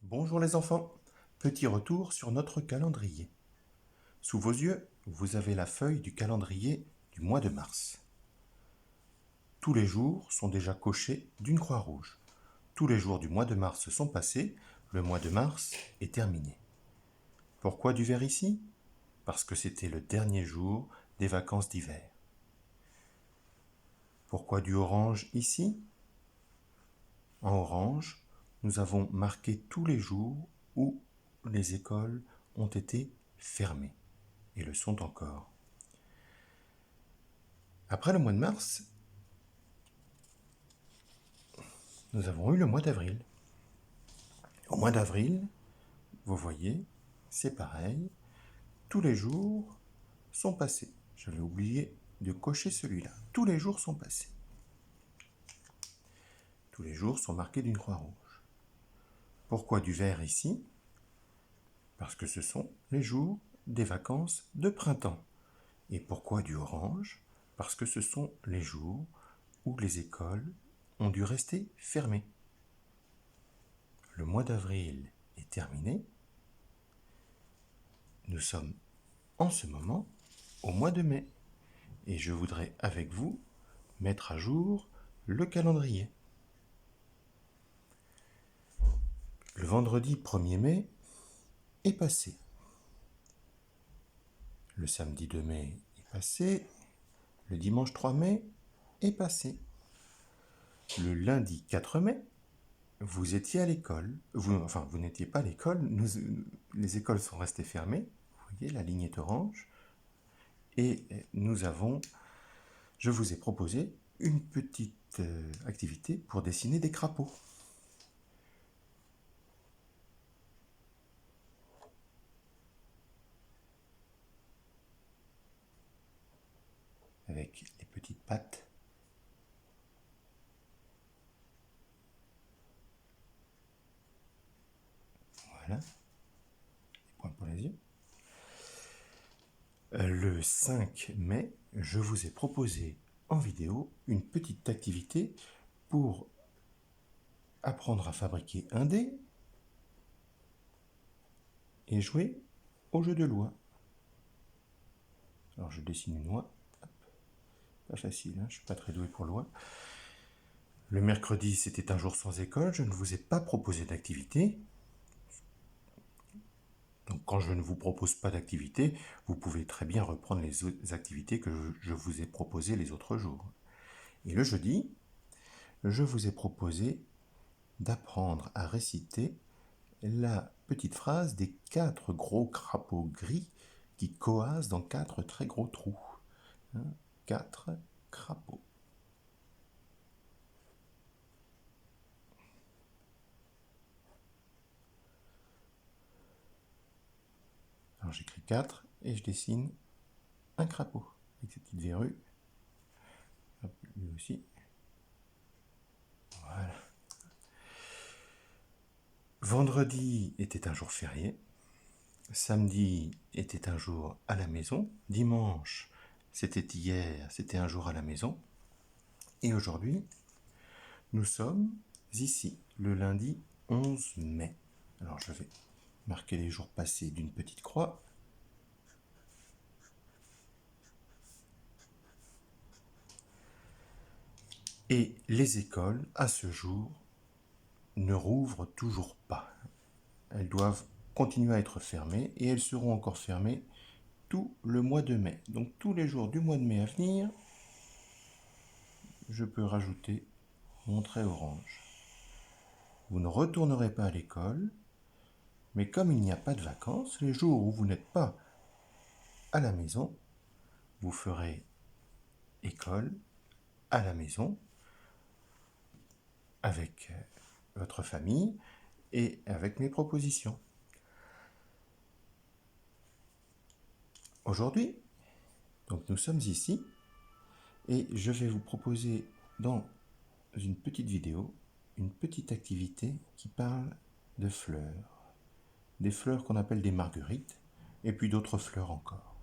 Bonjour les enfants, petit retour sur notre calendrier. Sous vos yeux, vous avez la feuille du calendrier du mois de mars. Tous les jours sont déjà cochés d'une croix rouge. Tous les jours du mois de mars sont passés, le mois de mars est terminé. Pourquoi du vert ici? Parce que c'était le dernier jour des vacances d'hiver. Pourquoi du orange ici? En orange, nous avons marqué tous les jours où les écoles ont été fermées et le sont encore. Après le mois de mars, nous avons eu le mois d'avril. Au mois d'avril, vous voyez, c'est pareil, tous les jours sont passés. J'avais oublié de cocher celui-là. Tous les jours sont passés. Tous les jours sont marqués d'une croix rouge. Pourquoi du vert ici? Parce que ce sont les jours des vacances de printemps. Et pourquoi du orange? Parce que ce sont les jours où les écoles ont dû rester fermées. Le mois d'avril est terminé. Nous sommes en ce moment au mois de mai et je voudrais avec vous mettre à jour le calendrier. Le vendredi 1er mai est passé. Le samedi 2 mai est passé. Le dimanche 3 mai est passé. Le lundi 4 mai, vous étiez à l'école. Vous n'étiez pas à l'école. Les écoles sont restées fermées. Vous voyez, la ligne est orange. Et je vous ai proposé une petite activité pour dessiner des crapauds. Avec les petites pattes. Voilà. Des points pour les yeux. Le 5 mai, je vous ai proposé en vidéo une petite activité pour apprendre à fabriquer un dé et jouer au jeu de loi. Alors je dessine une oie. Pas facile, hein, je ne suis pas très doué pour loi. Le mercredi, c'était un jour sans école, je ne vous ai pas proposé d'activité. Donc quand je ne vous propose pas d'activité, vous pouvez très bien reprendre les activités que je vous ai proposées les autres jours. Et le jeudi, je vous ai proposé d'apprendre à réciter la petite phrase des 4 gros crapauds gris qui coasent dans 4 très gros trous. 4 crapauds. Alors j'écris 4 et je dessine un crapaud avec ses petites verrues. Hop, lui aussi. Voilà. Vendredi était un jour férié. Samedi était un jour à la maison. Dimanche, c'était hier, c'était un jour à la maison. Et aujourd'hui, nous sommes ici, le lundi 11 mai. Alors je vais marquer les jours passés d'une petite croix. Et les écoles, à ce jour, ne rouvrent toujours pas. Elles doivent continuer à être fermées et elles seront encore fermées tout le mois de mai. Donc tous les jours du mois de mai à venir, je peux rajouter mon trait orange. Vous ne retournerez pas à l'école, mais comme il n'y a pas de vacances, les jours où vous n'êtes pas à la maison, vous ferez école à la maison avec votre famille et avec mes propositions. Aujourd'hui, donc nous sommes ici et je vais vous proposer dans une petite vidéo une petite activité qui parle de fleurs. Des fleurs qu'on appelle des marguerites et puis d'autres fleurs encore.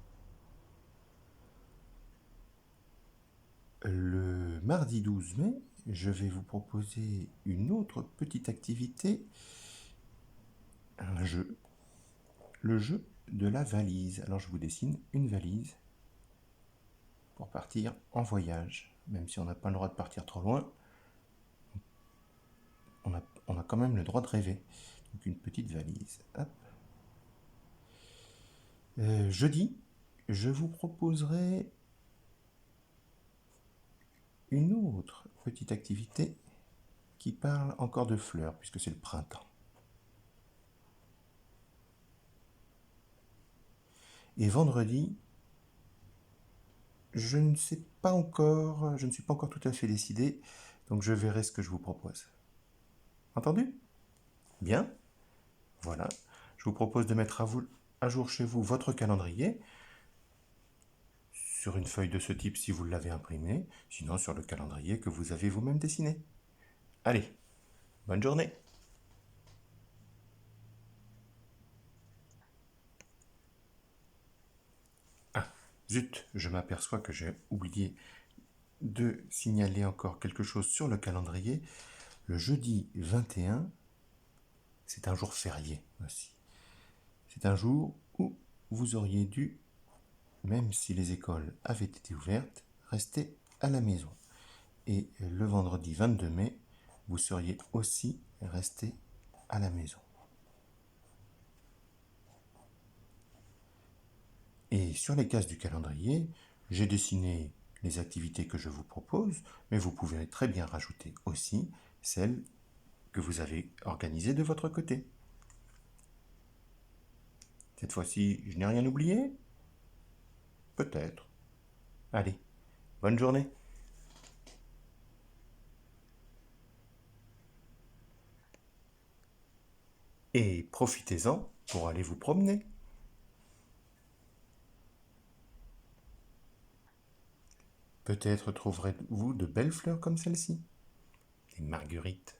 Le mardi 12 mai, je vais vous proposer une autre petite activité un jeu, le jeu de la valise. Alors je vous dessine une valise pour partir en voyage. Même si on n'a pas le droit de partir trop loin, on a quand même le droit de rêver. Donc une petite valise. Hop. Jeudi, je vous proposerai une autre petite activité qui parle encore de fleurs, puisque c'est le printemps. Et vendredi, je ne sais pas encore, je ne suis pas encore tout à fait décidé, donc je verrai ce que je vous propose. Entendu? Bien. Voilà. Je vous propose de mettre à jour chez vous votre calendrier sur une feuille de ce type si vous l'avez imprimé, sinon sur le calendrier que vous avez vous-même dessiné. Allez, bonne journée! Ah, zut, je m'aperçois que j'ai oublié de signaler encore quelque chose sur le calendrier. Le jeudi 21, c'est un jour férié aussi. C'est un jour où vous auriez dû, même si les écoles avaient été ouvertes, rester à la maison. Et le vendredi 22 mai, vous seriez aussi resté à la maison. Et sur les cases du calendrier, j'ai dessiné les activités que je vous propose, mais vous pouvez très bien rajouter aussi celles que vous avez organisées de votre côté. Cette fois-ci, je n'ai rien oublié? Peut-être. Allez, bonne journée. Et profitez-en pour aller vous promener. Peut-être trouverez-vous de belles fleurs comme celle-ci. Les marguerites.